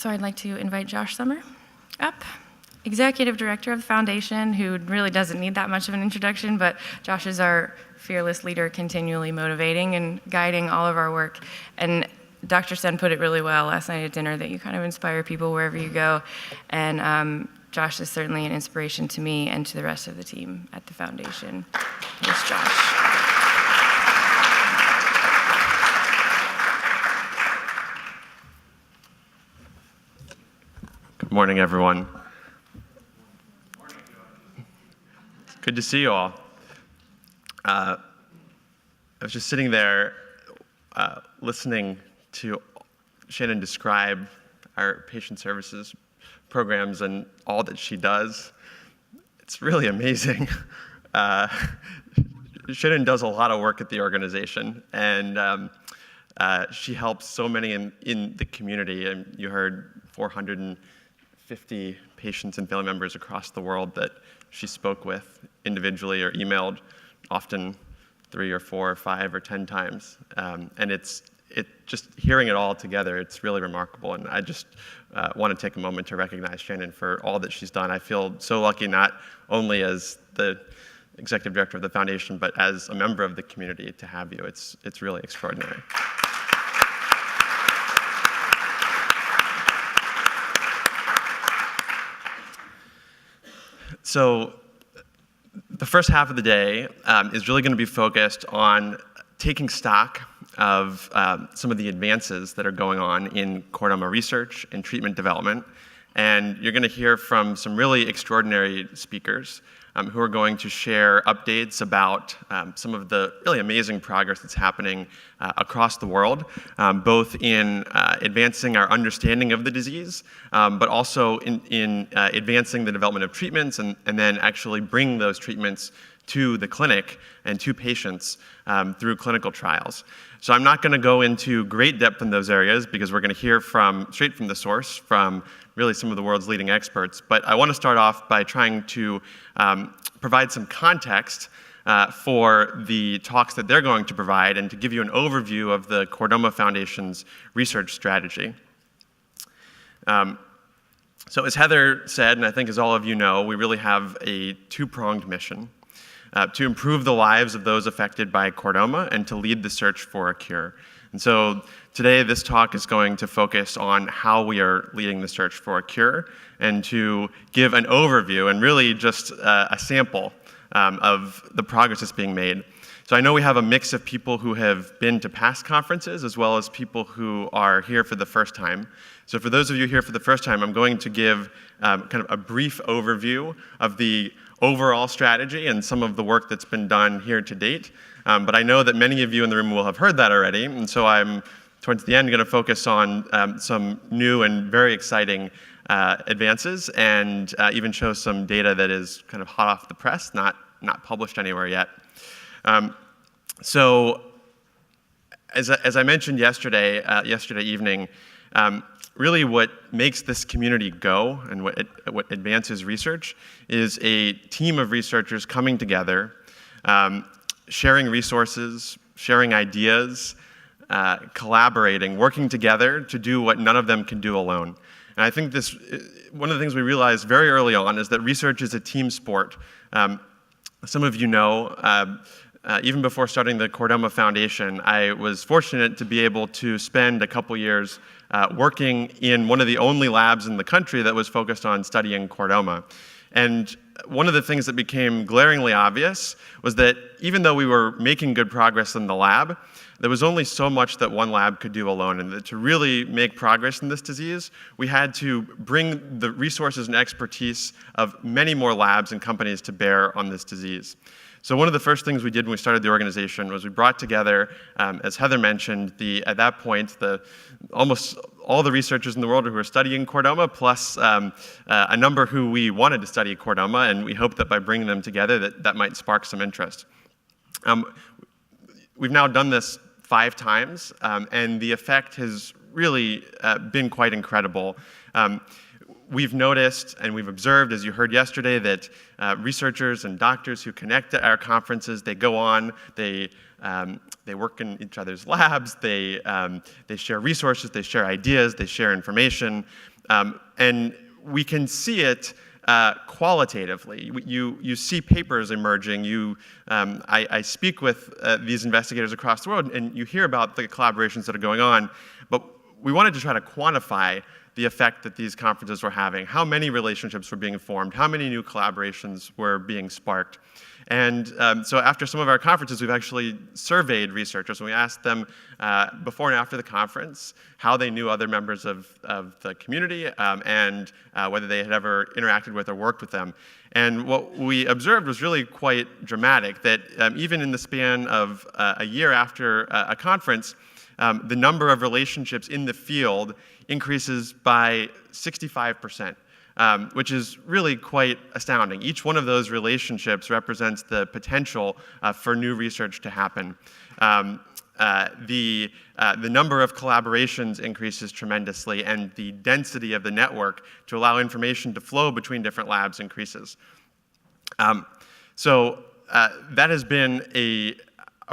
So I'd like to invite Josh Sommer up, Executive Director of the Foundation, who really doesn't need that much of an introduction, but Josh is our fearless leader, continually motivating and guiding all of our work. And Dr. Sen put it really well last night at dinner, that you kind of inspire people wherever you go. And Josh is certainly an inspiration to me and to the rest of the team at the Foundation. Here's Josh. Good morning, everyone. Good to see you all. I was just sitting there listening to Shannon describe our patient services programs and all that she does. It's really amazing. Shannon does a lot of work at the organization, and she helps so many in the community. And you heard 450 patients and family members across the world that she spoke with individually or emailed, often 3 or 4 or 5 or 10 times. And it just hearing it all together, it's really remarkable. And I just want to take a moment to recognize Shannon for all that she's done. I feel so lucky, not only as the executive director of the foundation, but as a member of the community to have you. It's really extraordinary. So the first half of the day is really going to be focused on taking stock of some of the advances that are going on in chordoma research and treatment development. And you're going to hear from some really extraordinary speakers who are going to share updates about some of the really amazing progress that's happening across the world, both in advancing our understanding of the disease, but also in advancing the development of treatments and then actually bring those treatments to the clinic and to patients through clinical trials. So I'm not going to go into great depth in those areas because we're going to hear straight from the source from really some of the world's leading experts. But I want to start off by trying to provide some context for the talks that they're going to provide and to give you an overview of the Chordoma Foundation's research strategy. So as Heather said, and I think as all of you know, we really have a two-pronged mission. To improve the lives of those affected by chordoma and to lead the search for a cure. And so today this talk is going to focus on how we are leading the search for a cure and to give an overview and really just a sample of the progress that's being made. So I know we have a mix of people who have been to past conferences as well as people who are here for the first time. So for those of you here for the first time, I'm going to give kind of a brief overview of the overall strategy and some of the work that's been done here to date. But I know that many of you in the room will have heard that already, and so I'm, towards the end, going to focus on some new and very exciting advances and even show some data that is kind of hot off the press, not published anywhere yet. So as I mentioned yesterday evening, really what makes this community go and what advances research is a team of researchers coming together, sharing resources, sharing ideas, collaborating, working together to do what none of them can do alone. And I think one of the things we realized very early on is that research is a team sport. Some of you know, even before starting the Chordoma Foundation, I was fortunate to be able to spend a couple years working in one of the only labs in the country that was focused on studying chordoma. And one of the things that became glaringly obvious was that even though we were making good progress in the lab, there was only so much that one lab could do alone. And that to really make progress in this disease, we had to bring the resources and expertise of many more labs and companies to bear on this disease. So one of the first things we did when we started the organization was we brought together, as Heather mentioned, at that point, almost all the researchers in the world who were studying chordoma, plus a number who we wanted to study chordoma, and we hoped that by bringing them together that might spark some interest. We've now done this 5 times, and the effect has really been quite incredible. We've noticed and we've observed, as you heard yesterday, that researchers and doctors who connect at our conferences, they go on, they work in each other's labs, they share resources, they share ideas, they share information, And we can see it qualitatively. You see papers emerging. I speak with these investigators across the world, and you hear about the collaborations that are going on. But we wanted to try to quantify the effect that these conferences were having, how many relationships were being formed, how many new collaborations were being sparked. And so after some of our conferences, we've actually surveyed researchers, and we asked them before and after the conference how they knew other members of the community and whether they had ever interacted with or worked with them. And what we observed was really quite dramatic, that even in the span of a year after a conference, the number of relationships in the field increases by 65%. Which is really quite astounding. Each one of those relationships represents the potential for new research to happen. The number of collaborations increases tremendously, and the density of the network to allow information to flow between different labs increases. So that has been a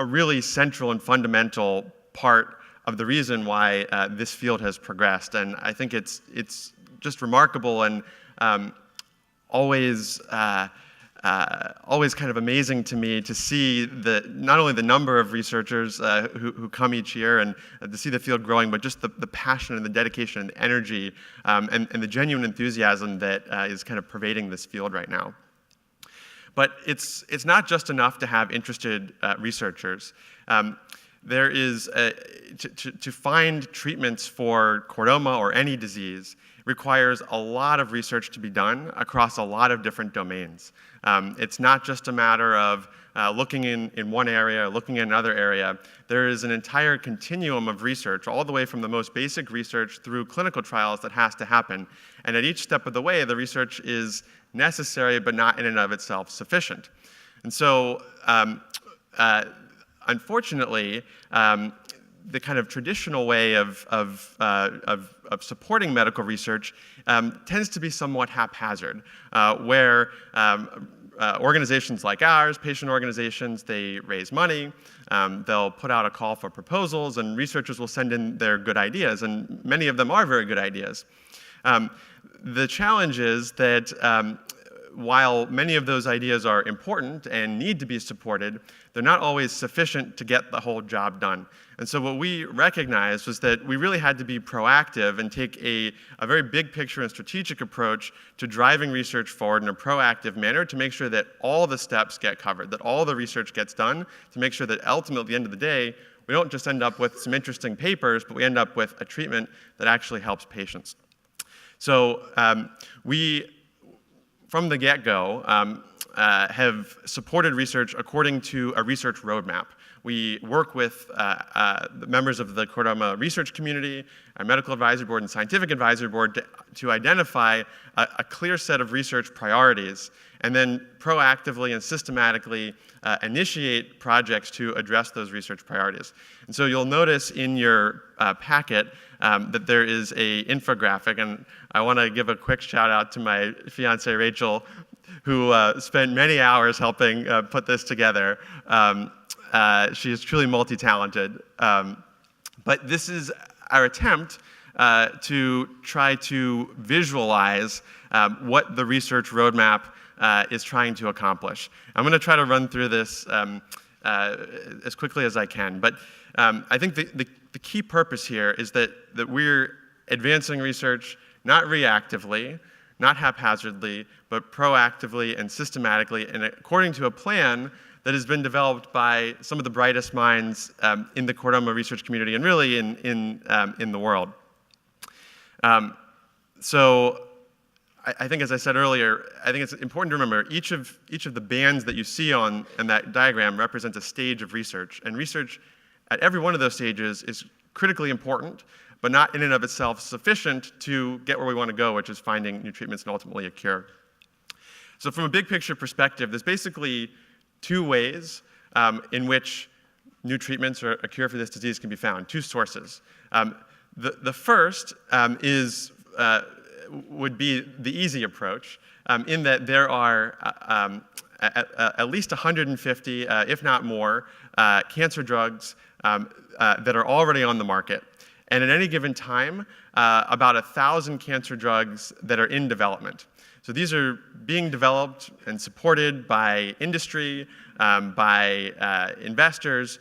really central and fundamental part of the reason why this field has progressed, and I think it's just remarkable and always kind of amazing to me to see not only the number of researchers who come each year and to see the field growing, but just the passion and the dedication and the energy and the genuine enthusiasm that is kind of pervading this field right now. But it's not just enough to have interested researchers. There is to find treatments for chordoma or any disease requires a lot of research to be done across a lot of different domains. It's not just a matter of looking in one area or looking in another area. There is an entire continuum of research, all the way from the most basic research through clinical trials that has to happen. And at each step of the way, the research is necessary but not in and of itself sufficient. And so, unfortunately, the kind of traditional way of supporting medical research tends to be somewhat haphazard, where organizations like ours, patient organizations, they raise money, they'll put out a call for proposals, and researchers will send in their good ideas, and many of them are very good ideas. The challenge is that while many of those ideas are important and need to be supported, they're not always sufficient to get the whole job done. And so what we recognized was that we really had to be proactive and take a very big picture and strategic approach to driving research forward in a proactive manner to make sure that all the steps get covered, that all the research gets done, to make sure that ultimately at the end of the day, we don't just end up with some interesting papers, but we end up with a treatment that actually helps patients. So we, from the get-go, have supported research according to a research roadmap. We work with the members of the Chordoma research community, our medical advisory board and scientific advisory board to identify a clear set of research priorities, and then proactively and systematically initiate projects to address those research priorities. And so you'll notice in your packet that there is an infographic, and I want to give a quick shout out to my fiancée Rachel, who spent many hours helping put this together. She is truly multi-talented. But this is our attempt to try to visualize what the research roadmap is trying to accomplish. I'm going to try to run through this as quickly as I can. But I think the key purpose here is that we're advancing research not reactively, not haphazardly, but proactively and systematically, and according to a plan that has been developed by some of the brightest minds in the Chordoma research community and really in the world. So I think, as I said earlier, I think it's important to remember each of the bands that you see in that diagram represents a stage of research, and research at every one of those stages is critically important, but not in and of itself sufficient to get where we want to go, which is finding new treatments and ultimately a cure. So from a big picture perspective, there's basically two ways in which new treatments or a cure for this disease can be found, two sources. The first would be the easy approach, in that there are at least 150, if not more, cancer drugs that are already on the market. and at any given time, about 1,000 cancer drugs that are in development. So these are being developed and supported by industry, by investors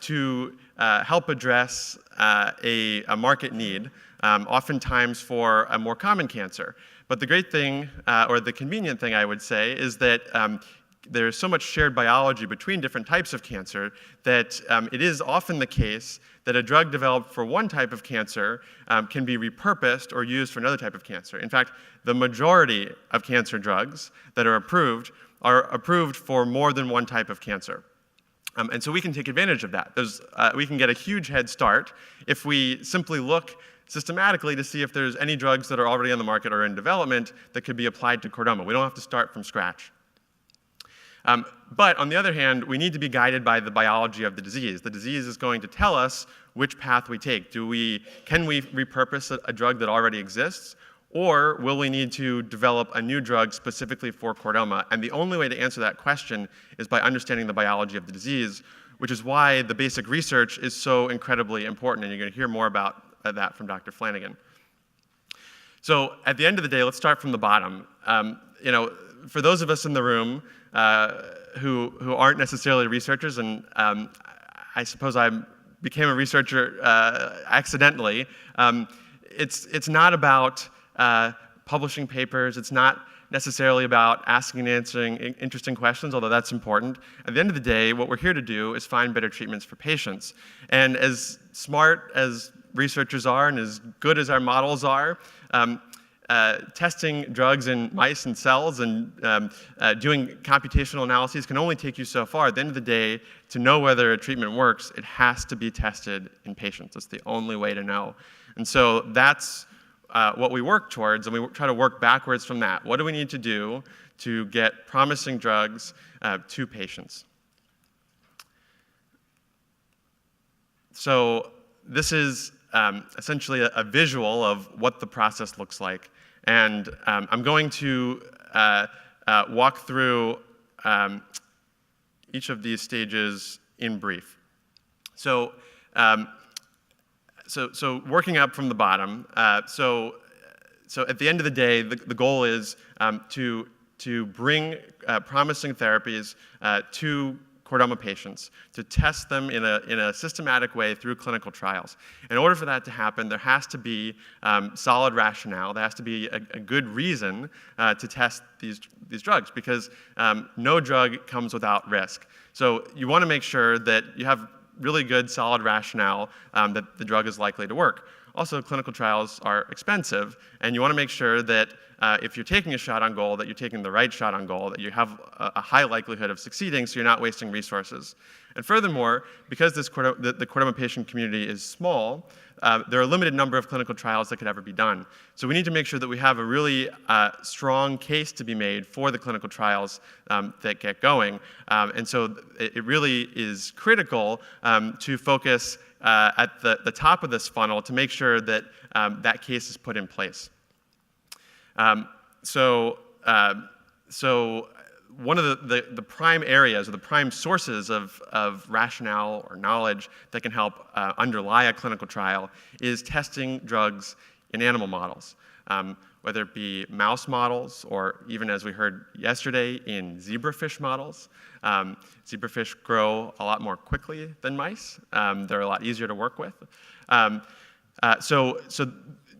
to help address a market need, oftentimes for a more common cancer. But the great thing, or the convenient thing I would say, is that there's so much shared biology between different types of cancer that it is often the case that a drug developed for one type of cancer can be repurposed or used for another type of cancer. In fact, the majority of cancer drugs that are approved for more than one type of cancer. And so we can take advantage of that. We can get a huge head start if we simply look systematically to see if there's any drugs that are already on the market or in development that could be applied to chordoma. We don't have to start from scratch. But on the other hand, we need to be guided by the biology of the disease. The disease is going to tell us which path we take. Can we repurpose a drug that already exists? Or will we need to develop a new drug specifically for chordoma? And the only way to answer that question is by understanding the biology of the disease, which is why the basic research is so incredibly important. And you're going to hear more about that from Dr. Flanagan. So at the end of the day, let's start from the bottom. For those of us in the room who aren't necessarily researchers, and I suppose I became a researcher accidentally, it's not about publishing papers. It's not necessarily about asking and answering interesting questions, although that's important. At the end of the day, what we're here to do is find better treatments for patients. And as smart as researchers are and as good as our models are, testing drugs in mice and cells and doing computational analyses can only take you so far. At the end of the day, to know whether a treatment works, it has to be tested in patients. That's the only way to know. And so that's what we work towards, and we try to work backwards from that. What do we need to do to get promising drugs to patients? So this is essentially a visual of what the process looks like. And I'm going to walk through each of these stages in brief. So working up from the bottom, so at the end of the day, the goal is to bring promising therapies to chordoma patients, to test them in a systematic way through clinical trials. In order for that to happen, there has to be solid rationale. There has to be a good reason to test these drugs, because no drug comes without risk. So you want to make sure that you have really good, solid rationale that the drug is likely to work. Also, clinical trials are expensive, and you want to make sure that if you're taking a shot on goal, that you're taking the right shot on goal, that you have a high likelihood of succeeding, so you're not wasting resources. And furthermore, because the chordoma patient community is small, there are a limited number of clinical trials that could ever be done. So we need to make sure that we have a really strong case to be made for the clinical trials that get going. And so it really is critical to focus at the top of this funnel to make sure that that case is put in place. So one of the prime areas or the prime sources of rationale or knowledge that can help underlie a clinical trial is testing drugs in animal models, whether it be mouse models or even, as we heard yesterday, in zebrafish models. Zebrafish grow a lot more quickly than mice. They're a lot easier to work with. So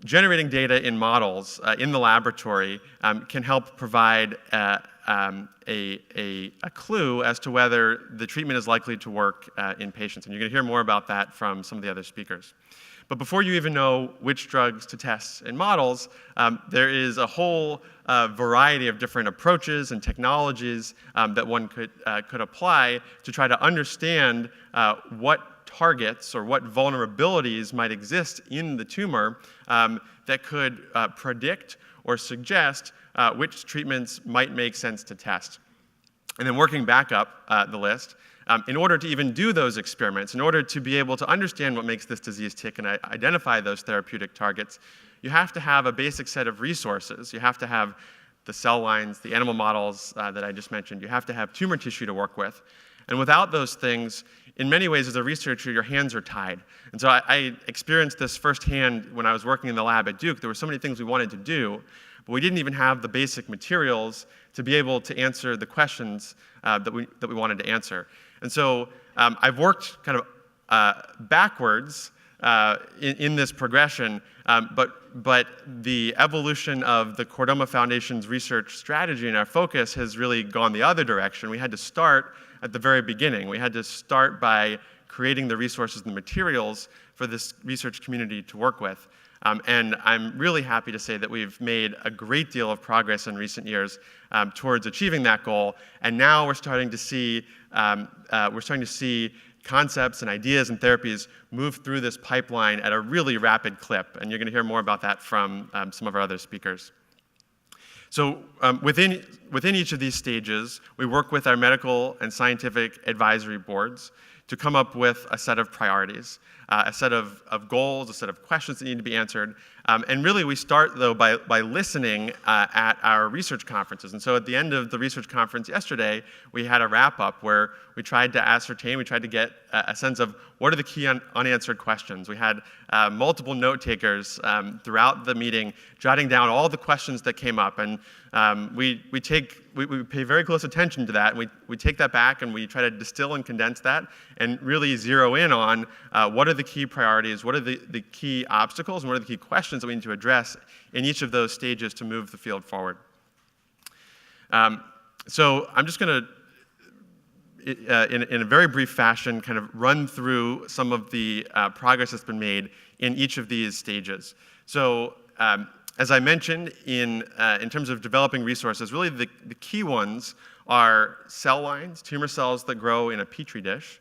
generating data in models in the laboratory can help provide a clue as to whether the treatment is likely to work in patients. And you're going to hear more about that from some of the other speakers. But before you even know which drugs to test in models, there is a whole variety of different approaches and technologies that one could apply to try to understand what targets or what vulnerabilities might exist in the tumor that could predict or suggest which treatments might make sense to test. And then working back up the list, in order to even do those experiments, in order to be able to understand what makes this disease tick and identify those therapeutic targets, you have to have a basic set of resources. You have to have the cell lines, the animal models that I just mentioned. You have to have tumor tissue to work with. And without those things, in many ways, as a researcher, your hands are tied. And so I experienced this firsthand when I was working in the lab at Duke. There were so many things we wanted to do, but we didn't even have the basic materials to be able to answer the questions that we wanted to answer. And so I've worked kind of backwards in this progression, but the evolution of the Chordoma Foundation's research strategy and our focus has really gone the other direction. We had to start at the very beginning. We had to start by creating the resources and the materials for this research community to work with. And I'm really happy to say that we've made a great deal of progress in recent years towards achieving that goal. And now we're starting to see concepts and ideas and therapies move through this pipeline at a really rapid clip. And you're going to hear more about that from some of our other speakers. So within each of these stages, we work with our medical and scientific advisory boards to come up with a set of priorities, a set of goals, a set of questions that need to be answered. And really, we start, though, by listening at our research conferences. And so at the end of the research conference yesterday, we had a wrap-up where we tried to get a sense of what are the key unanswered questions. We had multiple note takers throughout the meeting jotting down all the questions that came up. And we pay very close attention to that. And we take that back and we try to distill and condense that and really zero in on what are the key priorities, what are the key obstacles, and what are the key questions that we need to address in each of those stages to move the field forward. So I'm just going to, in a very brief fashion, kind of run through some of the progress that's been made in each of these stages. So as I mentioned, in terms of developing resources, really the key ones are cell lines, tumor cells that grow in a petri dish,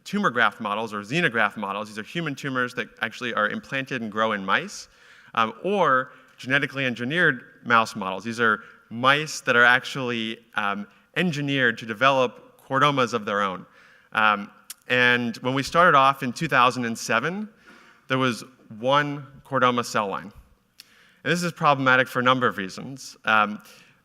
tumor graft models or xenograft models. These are human tumors that actually are implanted and grow in mice, or genetically engineered mouse models. These are mice that are actually engineered to develop chordomas of their own. And when we started off in 2007, there was one chordoma cell line. And this is problematic for a number of reasons.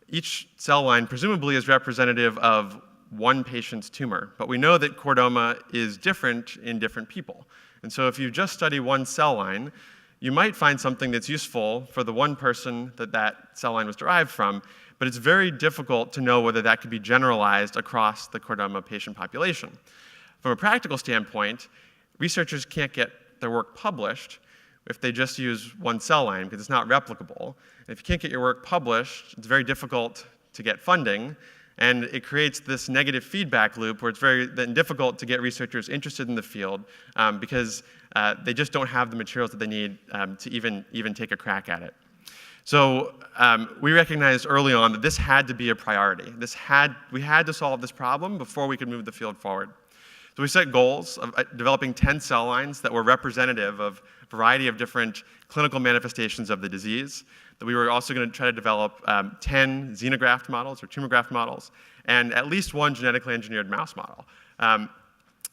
Each cell line presumably is representative of one patient's tumor, but we know that chordoma is different in different people. And so if you just study one cell line, you might find something that's useful for the one person that cell line was derived from, but it's very difficult to know whether that could be generalized across the chordoma patient population. From a practical standpoint, researchers can't get their work published if they just use one cell line because it's not replicable. And if you can't get your work published, it's very difficult to get funding, and it creates this negative feedback loop where it's very difficult to get researchers interested in the field because they just don't have the materials that they need to even take a crack at it. So we recognized early on that this had to be a priority. We had to solve this problem before we could move the field forward. So we set goals of developing 10 cell lines that were representative of a variety of different clinical manifestations of the disease. That we were also going to try to develop 10 xenograft models or tumor graft models, and at least one genetically engineered mouse model. And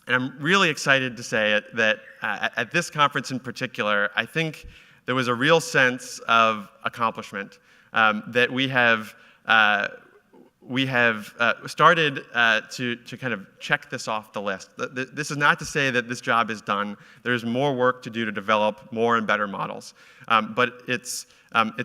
I'm really excited to say that at this conference in particular, I think there was a real sense of accomplishment that we have started to kind of check this off the list. This is not to say that this job is done. There's more work to do to develop more and better models. But it's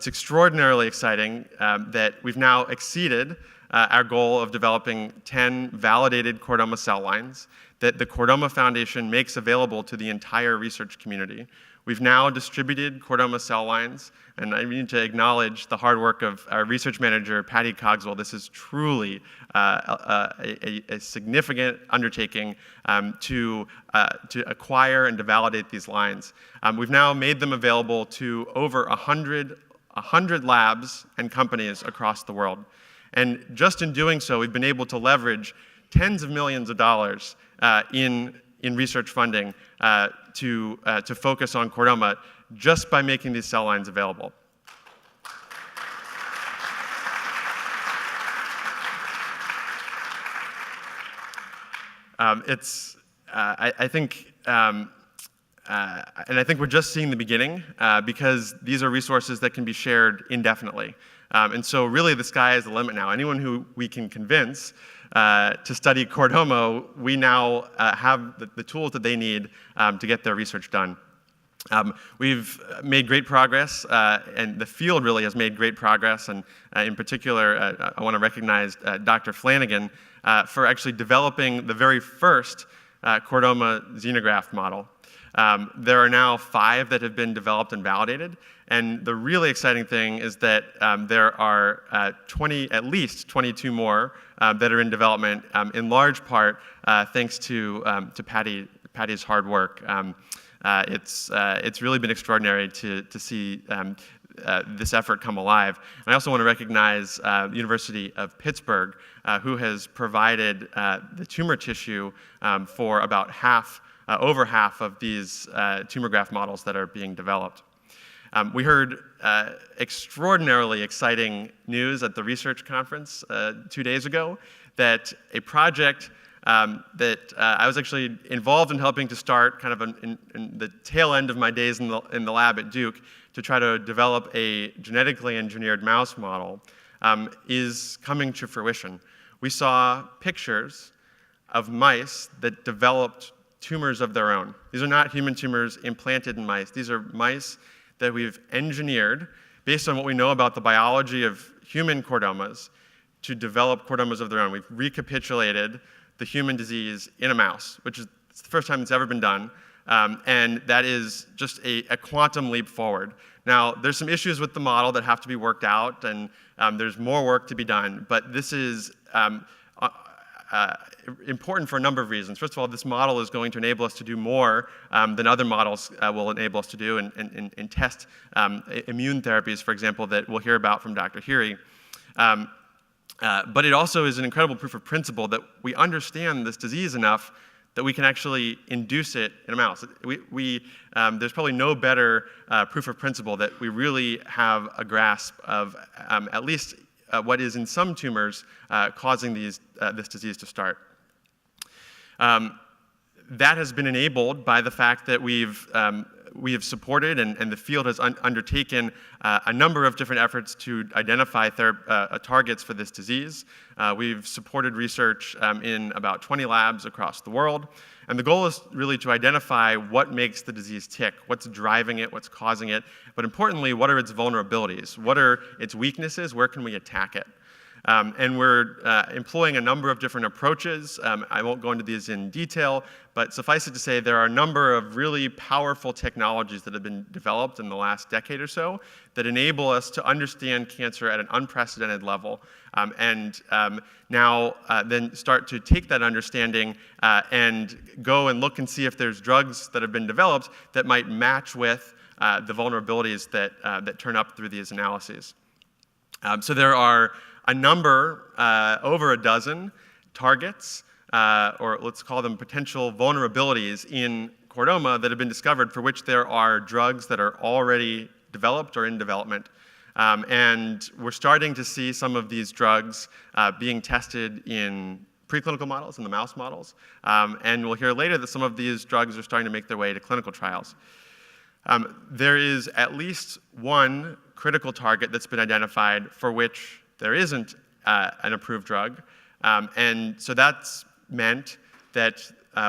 extraordinarily exciting that we've now exceeded our goal of developing 10 validated chordoma cell lines that the Chordoma Foundation makes available to the entire research community. We've now distributed chordoma cell lines, and I need to acknowledge the hard work of our research manager, Patty Cogswell. This is truly a significant undertaking to acquire and to validate these lines. We've now made them available to over 100 labs and companies across the world. And just in doing so, we've been able to leverage tens of millions of dollars in research funding to focus on chordoma just by making these cell lines available. I think I think we're just seeing the beginning because these are resources that can be shared indefinitely. And so really the sky is the limit now. Anyone who we can convince to study chordoma, we now have the tools that they need to get their research done. We've made great progress, and the field really has made great progress. And in particular, I want to recognize Dr. Flanagan for actually developing the very first chordoma xenograft model. There are now 5 that have been developed and validated. And the really exciting thing is that there are at least 22 more that are in development, in large part thanks to Patty's hard work. It's really been extraordinary to see this effort come alive. And I also want to recognize the University of Pittsburgh, who has provided the tumor tissue for about over half of these tumor graft models that are being developed. We heard extraordinarily exciting news at the research conference 2 days ago that a project that I was actually involved in helping to start kind of in the tail end of my days in the lab at Duke to try to develop a genetically engineered mouse model is coming to fruition. We saw pictures of mice that developed tumors of their own. These are not human tumors implanted in mice. These are mice that we've engineered based on what we know about the biology of human chordomas to develop chordomas of their own. We've recapitulated the human disease in a mouse, which is the first time it's ever been done. And that is just a quantum leap forward. Now, there's some issues with the model that have to be worked out, and there's more work to be done. But this is important for a number of reasons. First of all, this model is going to enable us to do more than other models will enable us to do and test immune therapies, for example, that we'll hear about from Dr. Heery. But it also is an incredible proof of principle that we understand this disease enough that we can actually induce it in a mouse. There's probably no better proof of principle that we really have a grasp of at least what is in some tumors causing this disease to start. That has been enabled by the fact that we have supported and the field has undertaken a number of different efforts to identify targets for this disease. We've supported research in about 20 labs across the world. And the goal is really to identify what makes the disease tick, what's driving it, what's causing it, but importantly, what are its vulnerabilities? What are its weaknesses? Where can we attack it? And we're employing a number of different approaches. I won't go into these in detail, but suffice it to say there are a number of really powerful technologies that have been developed in the last decade or so that enable us to understand cancer at an unprecedented level and now then start to take that understanding and go and look and see if there's drugs that have been developed that might match with the vulnerabilities that turn up through these analyses. So there are a number, over a dozen targets, or let's call them potential vulnerabilities in chordoma that have been discovered for which there are drugs that are already developed or in development. And we're starting to see some of these drugs being tested in preclinical models, in the mouse models. And we'll hear later that some of these drugs are starting to make their way to clinical trials. There is at least one critical target that's been identified for which there isn't an approved drug. And so that's meant that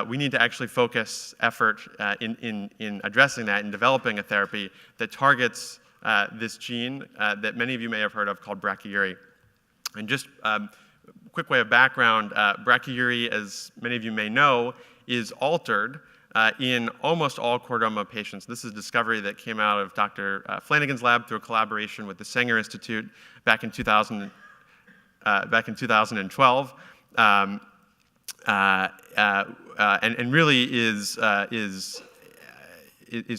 we need to actually focus effort in addressing that and developing a therapy that targets this gene that many of you may have heard of called brachyury. And just a quick way of background, brachyury, as many of you may know, is altered in almost all chordoma patients. This is a discovery that came out of Dr. Flanagan's lab through a collaboration with the Sanger Institute back in 2012. And really is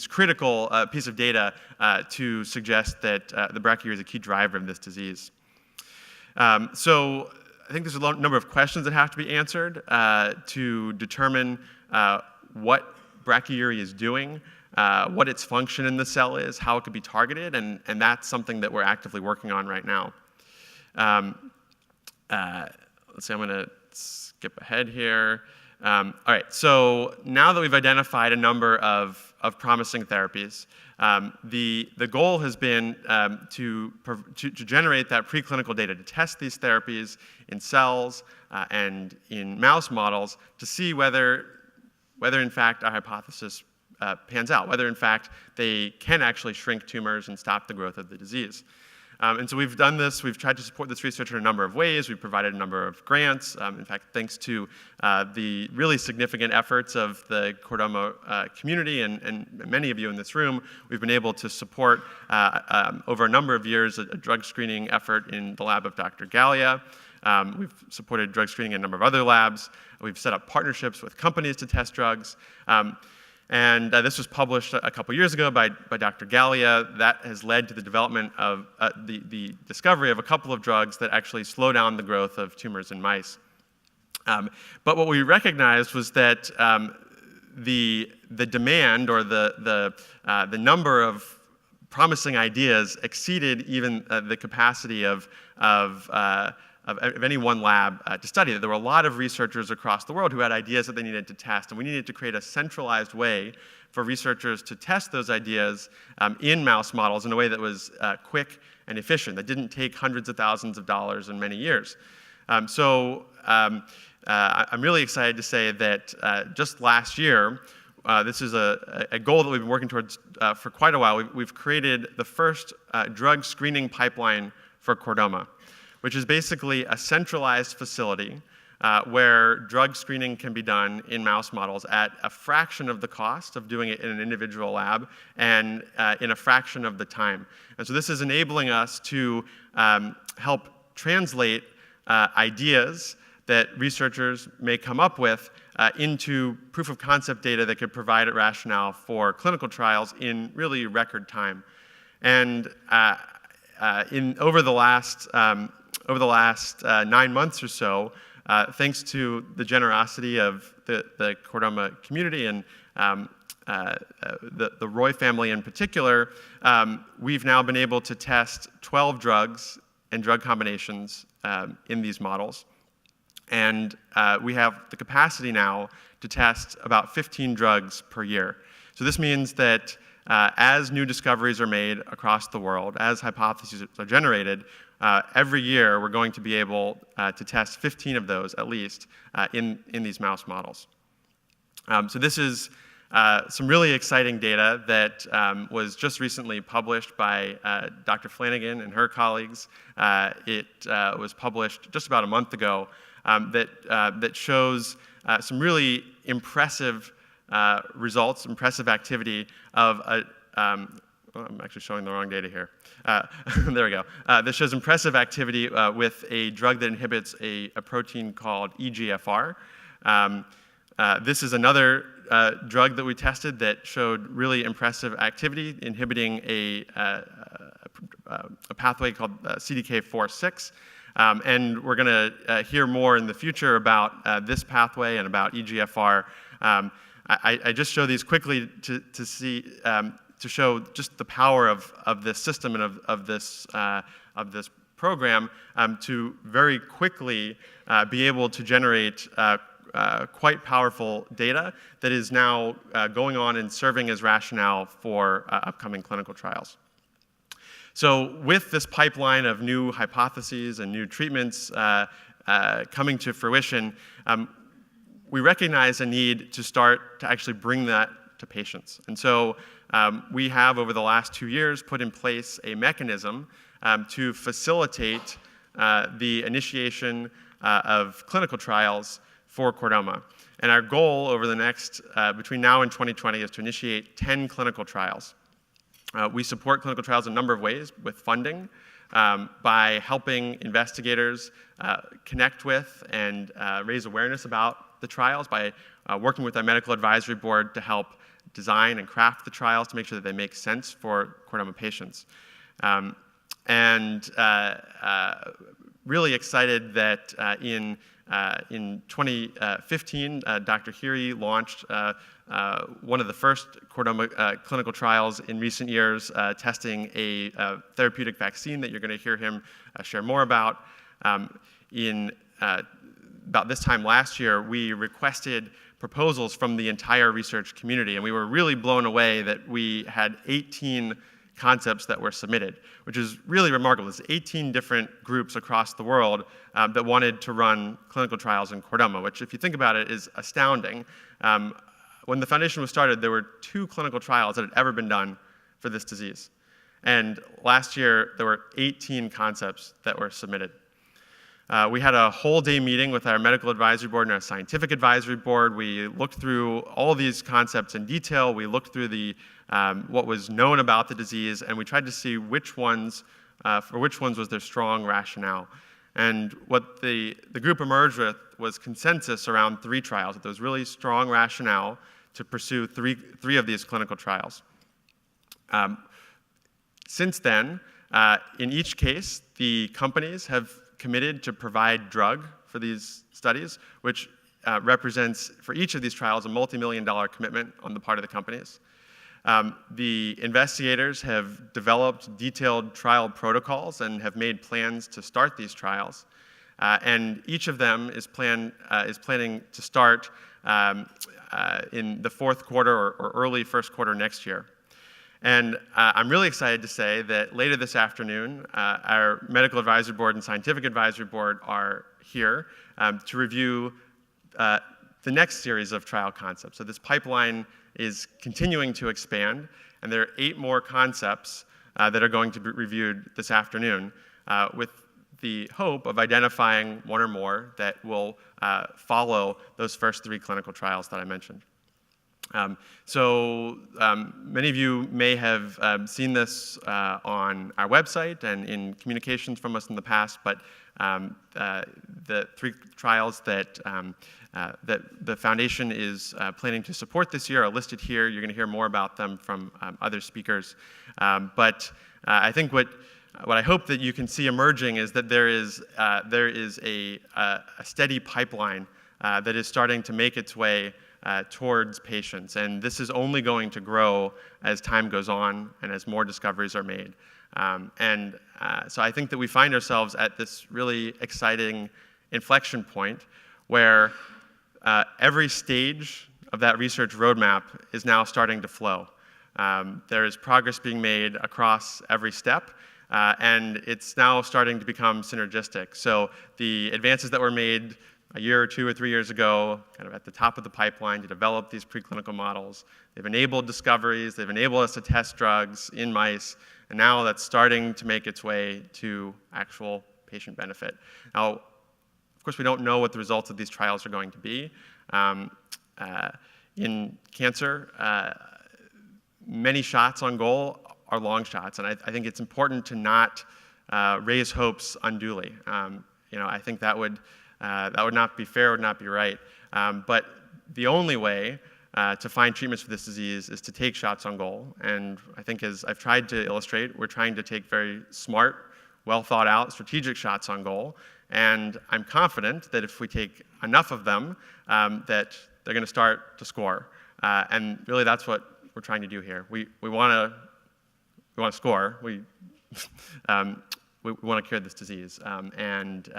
critical piece of data to suggest that the brachyury is a key driver of this disease. So I think there's a number of questions that have to be answered to determine what brachyury is doing, what its function in the cell is, how it could be targeted, and that's something that we're actively working on right now. Let's see, I'm going to skip ahead here. All right, so now that we've identified a number of promising therapies, the goal has been to generate that preclinical data, to test these therapies in cells and in mouse models to see whether in fact our hypothesis pans out, whether in fact they can actually shrink tumors and stop the growth of the disease. And so we've done this. We've tried to support this research in a number of ways. We've provided a number of grants. In fact, thanks to the really significant efforts of the Chordoma community and many of you in this room, we've been able to support over a number of years a drug screening effort in the lab of Dr. Gallia. We've supported drug screening in a number of other labs. We've set up partnerships with companies to test drugs. And this was published a couple years ago by Dr. Gallia. That has led to the development of the discovery of a couple of drugs that actually slow down the growth of tumors in mice. But what we recognized was that the demand or the number of promising ideas exceeded even the capacity of any one lab to study it. There were a lot of researchers across the world who had ideas that they needed to test, and we needed to create a centralized way for researchers to test those ideas in mouse models in a way that was quick and efficient, that didn't take hundreds of thousands of dollars and many years. I'm really excited to say that just last year, this is a goal that we've been working towards for quite a while. We've created the first drug screening pipeline for Chordoma, which is basically a centralized facility where drug screening can be done in mouse models at a fraction of the cost of doing it in an individual lab and in a fraction of the time. And so this is enabling us to help translate ideas that researchers may come up with into proof of concept data that could provide a rationale for clinical trials in really record time. And over the last 9 months or so, thanks to the generosity of the Chordoma community and the Roy family in particular, we've now been able to test 12 drugs and drug combinations in these models. And we have the capacity now to test about 15 drugs per year. So this means that as new discoveries are made across the world, as hypotheses are generated, every year we're going to be able to test 15 of those at least in these mouse models. So this is some really exciting data that was just recently published by Dr. Flanagan and her colleagues. It was published just about a month ago that shows some really impressive results, impressive activity of I'm actually showing the wrong data here. There we go. This shows impressive activity with a drug that inhibits a protein called EGFR. This is another drug that we tested that showed really impressive activity inhibiting a pathway called CDK4/6. And we're going to hear more in the future about this pathway and about EGFR. I just show these quickly to show just the power of this system and of this program to very quickly be able to generate quite powerful data that is now going on and serving as rationale for upcoming clinical trials. So with this pipeline of new hypotheses and new treatments coming to fruition, we recognize a need to start to actually bring that to patients. And so we have, over the last 2 years, put in place a mechanism to facilitate the initiation of clinical trials for Chordoma. And our goal over the next, between now and 2020, is to initiate 10 clinical trials. We support clinical trials in a number of ways, with funding, by helping investigators connect with and raise awareness about the trials, by working with our medical advisory board to help design and craft the trials to make sure that they make sense for Chordoma patients. Really excited that in 2015, Dr. Heery launched one of the first Chordoma clinical trials in recent years, testing a therapeutic vaccine that you're going to hear him share more about. In about this time last year, we requested proposals from the entire research community, and we were really blown away that we had 18 concepts that were submitted, which is really remarkable. There's 18 different groups across the world that wanted to run clinical trials in chordoma, which, if you think about it, is astounding. When the foundation was started, there were 2 clinical trials that had ever been done for this disease. And last year, there were 18 concepts that were submitted. We had a whole day meeting with our medical advisory board and our scientific advisory board. We looked through all these concepts in detail. We looked through what was known about the disease, and we tried to see for which ones was there strong rationale. And what the group emerged with was consensus around 3 trials, that there was really strong rationale to pursue three of these clinical trials. Since then, in each case, the companies have committed to provide drug for these studies, which represents, for each of these trials, a multi-million-dollar commitment on the part of the companies. The investigators have developed detailed trial protocols and have made plans to start these trials. And each of them is planning to start in the 4th quarter or early 1st quarter next year. And I'm really excited to say that later this afternoon, our medical advisory board and scientific advisory board are here to review the next series of trial concepts. So this pipeline is continuing to expand, and there are 8 more concepts that are going to be reviewed this afternoon, with the hope of identifying 1 or more that will follow those first 3 clinical trials that I mentioned. Many of you may have seen this on our website and in communications from us in the past, but the 3 trials that the foundation is planning to support this year are listed here. You're going to hear more about them from other speakers. But I think what I hope that you can see emerging is that there is a steady pipeline that is starting to make its way towards patients. And this is only going to grow as time goes on and as more discoveries are made. So I think that we find ourselves at this really exciting inflection point where every stage of that research roadmap is now starting to flow. There is progress being made across every step, and it's now starting to become synergistic. So the advances that were made a year or 2 or 3 years ago, kind of at the top of the pipeline to develop these preclinical models, they've enabled discoveries, they've enabled us to test drugs in mice, and now that's starting to make its way to actual patient benefit. Now, of course, we don't know what the results of these trials are going to be. In cancer, many shots on goal are long shots, and I think it's important to not raise hopes unduly. I think that would not be fair, would not be right. But the only way to find treatments for this disease is to take shots on goal. And I think, as I've tried to illustrate, we're trying to take very smart, well thought out, strategic shots on goal. And I'm confident that if we take enough of them, that they're going to start to score. And really, that's what we're trying to do here. We want to score. We want to cure this disease. And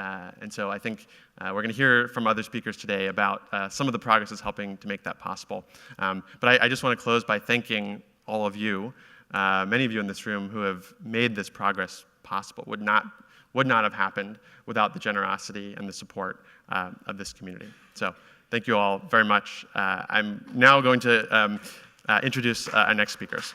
so I think we're going to hear from other speakers today about some of the progress that's helping to make that possible. But I just want to close by thanking all of you, many of you in this room who have made this progress possible. Would not have happened without the generosity and the support of this community. So thank you all very much. I'm now going to introduce our next speakers.